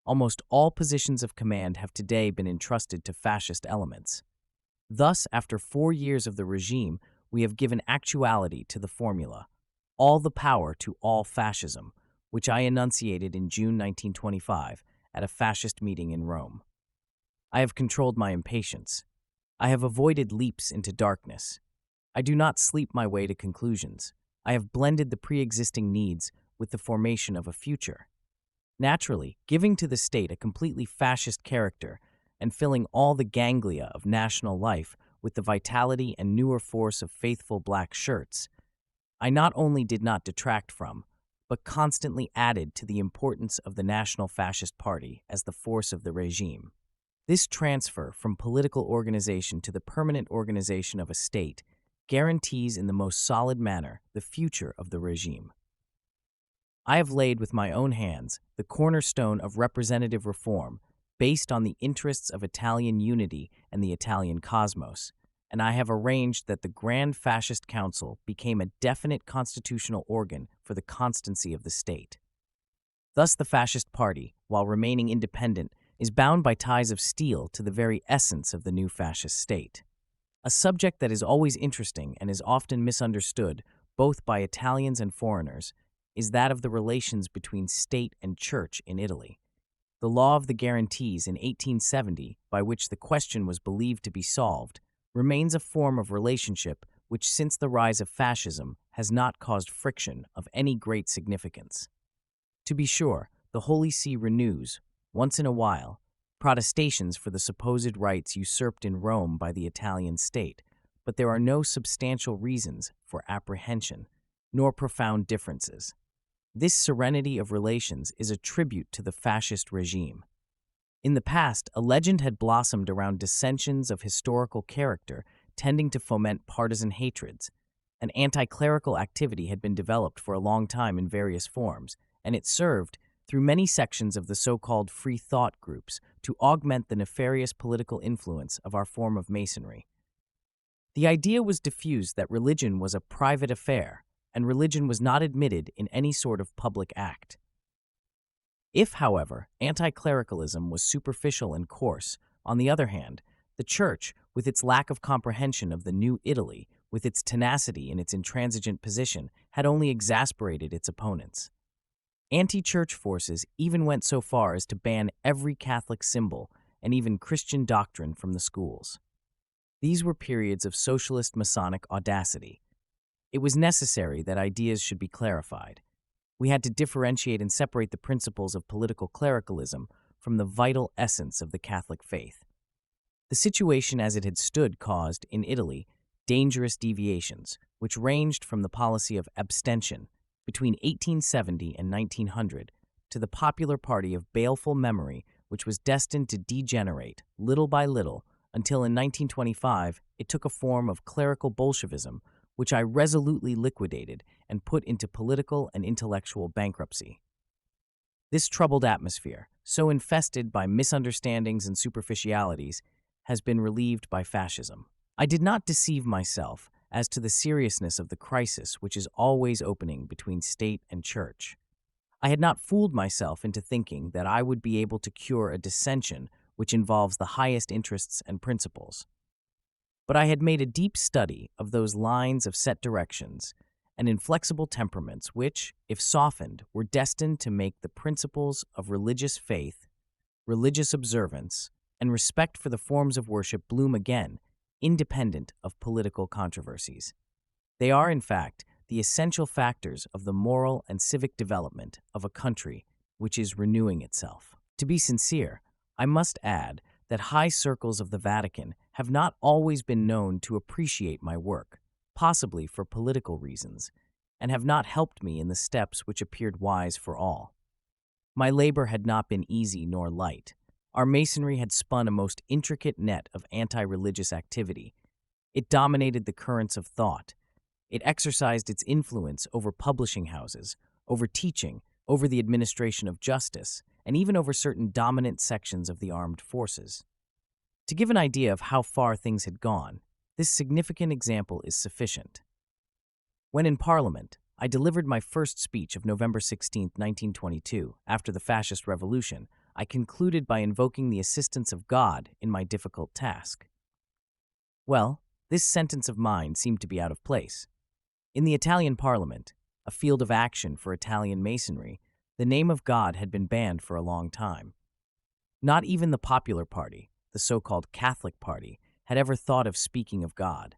Almost all positions of command have today been entrusted to fascist elements. Thus, after 4 years of the regime, we have given actuality to the formula, all the power to all fascism, which I enunciated in June 1925 at a fascist meeting in Rome. I have controlled my impatience. I have avoided leaps into darkness. I do not sleep my way to conclusions. I have blended the pre-existing needs with the formation of a future. Naturally, giving to the state a completely fascist character and filling all the ganglia of national life with the vitality and newer force of faithful black shirts, I not only did not detract from, but constantly added to the importance of the National Fascist Party as the force of the regime. This transfer from political organization to the permanent organization of a state guarantees in the most solid manner the future of the regime. I have laid with my own hands the cornerstone of representative reform based on the interests of Italian unity and the Italian cosmos, and I have arranged that the Grand Fascist Council became a definite constitutional organ for the constancy of the state. Thus the Fascist Party, while remaining independent, is bound by ties of steel to the very essence of the new fascist state. A subject that is always interesting and is often misunderstood, both by Italians and foreigners, is that of the relations between state and church in Italy. The Law of the Guarantees in 1870, by which the question was believed to be solved, remains a form of relationship which, since the rise of fascism, has not caused friction of any great significance. To be sure, the Holy See renews, once in a while, protestations for the supposed rights usurped in Rome by the Italian state, but there are no substantial reasons for apprehension, nor profound differences. This serenity of relations is a tribute to the fascist regime. In the past, a legend had blossomed around dissensions of historical character tending to foment partisan hatreds. An anti-clerical activity had been developed for a long time in various forms, and it served, through many sections of the so-called free thought groups, to augment the nefarious political influence of our form of Masonry. The idea was diffused that religion was a private affair, and religion was not admitted in any sort of public act. If, however, anti-clericalism was superficial and coarse, on the other hand, the Church, with its lack of comprehension of the new Italy, with its tenacity in its intransigent position, had only exasperated its opponents. Anti-church forces even went so far as to ban every Catholic symbol and even Christian doctrine from the schools. These were periods of socialist Masonic audacity. It was necessary that ideas should be clarified. We had to differentiate and separate the principles of political clericalism from the vital essence of the Catholic faith. The situation as it had stood caused, in Italy, dangerous deviations, which ranged from the policy of abstention between 1870 and 1900 to the popular party of baleful memory, which was destined to degenerate little by little until in 1925 it took a form of clerical Bolshevism, which I resolutely liquidated and put into political and intellectual bankruptcy. This troubled atmosphere, so infested by misunderstandings and superficialities, has been relieved by fascism. I did not deceive myself as to the seriousness of the crisis which is always opening between state and church. I had not fooled myself into thinking that I would be able to cure a dissension which involves the highest interests and principles. But I had made a deep study of those lines of set directions and inflexible temperaments which, if softened, were destined to make the principles of religious faith, religious observance, and respect for the forms of worship bloom again, independent of political controversies. They are, in fact, the essential factors of the moral and civic development of a country which is renewing itself. To be sincere, I must add that high circles of the Vatican have not always been known to appreciate my work, possibly for political reasons, and have not helped me in the steps which appeared wise for all. My labor had not been easy nor light. Our Masonry had spun a most intricate net of anti-religious activity. It dominated the currents of thought. It exercised its influence over publishing houses, over teaching, over the administration of justice, and even over certain dominant sections of the armed forces. To give an idea of how far things had gone, this significant example is sufficient. When in Parliament, I delivered my first speech of November 16, 1922, after the Fascist Revolution, I concluded by invoking the assistance of God in my difficult task. Well, this sentence of mine seemed to be out of place. In the Italian Parliament, a field of action for Italian Masonry, the name of God had been banned for a long time. Not even the Popular Party, the so-called Catholic Party, had ever thought of speaking of God.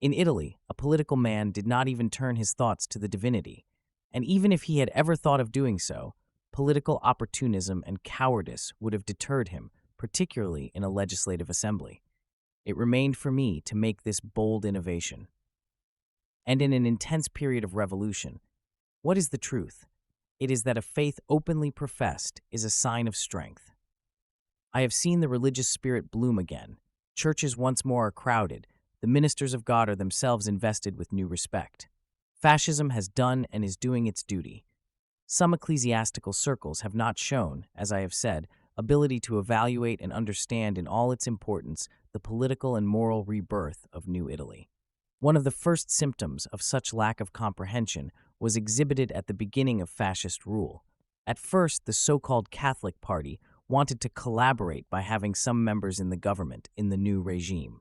In Italy, a political man did not even turn his thoughts to the divinity, and even if he had ever thought of doing so, political opportunism and cowardice would have deterred him, particularly in a legislative assembly. It remained for me to make this bold innovation. And in an intense period of revolution, what is the truth? It is that a faith openly professed is a sign of strength. I have seen the religious spirit bloom again. Churches once more are crowded. The ministers of God are themselves invested with new respect. Fascism has done and is doing its duty. Some ecclesiastical circles have not shown, as I have said, ability to evaluate and understand in all its importance the political and moral rebirth of New Italy. One of the first symptoms of such lack of comprehension was exhibited at the beginning of fascist rule. At first, the so-called Catholic Party wanted to collaborate by having some members in the government in the new regime.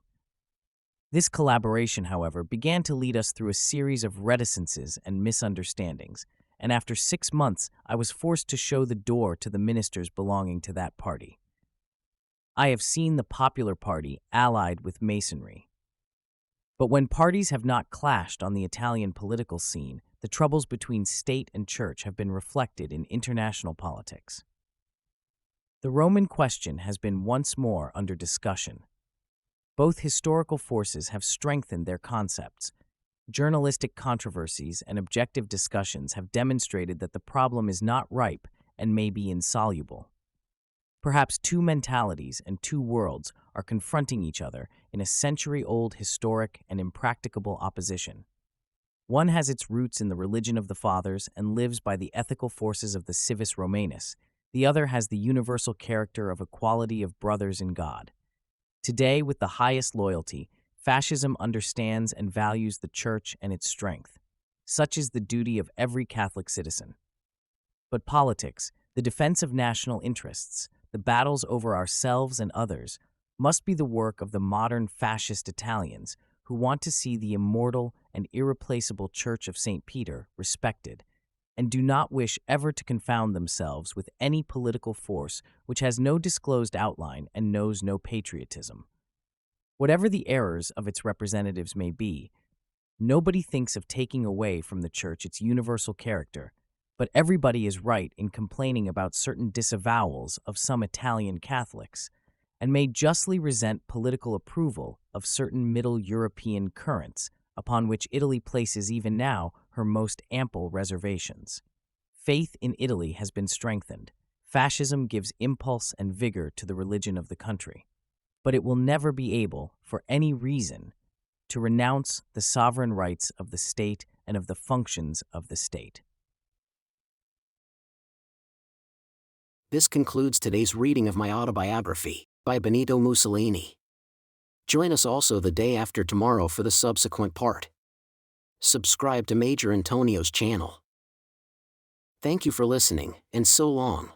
This collaboration, however, began to lead us through a series of reticences and misunderstandings, and after 6 months I was forced to show the door to the ministers belonging to that party. I have seen the popular party allied with Masonry. But when parties have not clashed on the Italian political scene, the troubles between state and church have been reflected in international politics. The Roman question has been once more under discussion. Both historical forces have strengthened their concepts. Journalistic controversies and objective discussions have demonstrated that the problem is not ripe and may be insoluble. Perhaps two mentalities and two worlds are confronting each other in a century-old historic and impracticable opposition. One has its roots in the religion of the fathers and lives by the ethical forces of the civis Romanus. The other has the universal character of equality of brothers in God. Today, with the highest loyalty, fascism understands and values the Church and its strength. Such is the duty of every Catholic citizen. But politics, the defense of national interests, the battles over ourselves and others, must be the work of the modern fascist Italians who want to see the immortal and irreplaceable Church of St. Peter respected, and do not wish ever to confound themselves with any political force which has no disclosed outline and knows no patriotism. Whatever the errors of its representatives may be, nobody thinks of taking away from the Church its universal character, but everybody is right in complaining about certain disavowals of some Italian Catholics, and may justly resent political approval of certain Middle European currents upon which Italy places even now her most ample reservations. Faith in Italy has been strengthened. Fascism gives impulse and vigor to the religion of the country, but it will never be able, for any reason, to renounce the sovereign rights of the state and of the functions of the state. This concludes today's reading of my autobiography, by Benito Mussolini. Join us also the day after tomorrow for the subsequent part. Subscribe to Major Intonio's channel. Thank you for listening, and so long.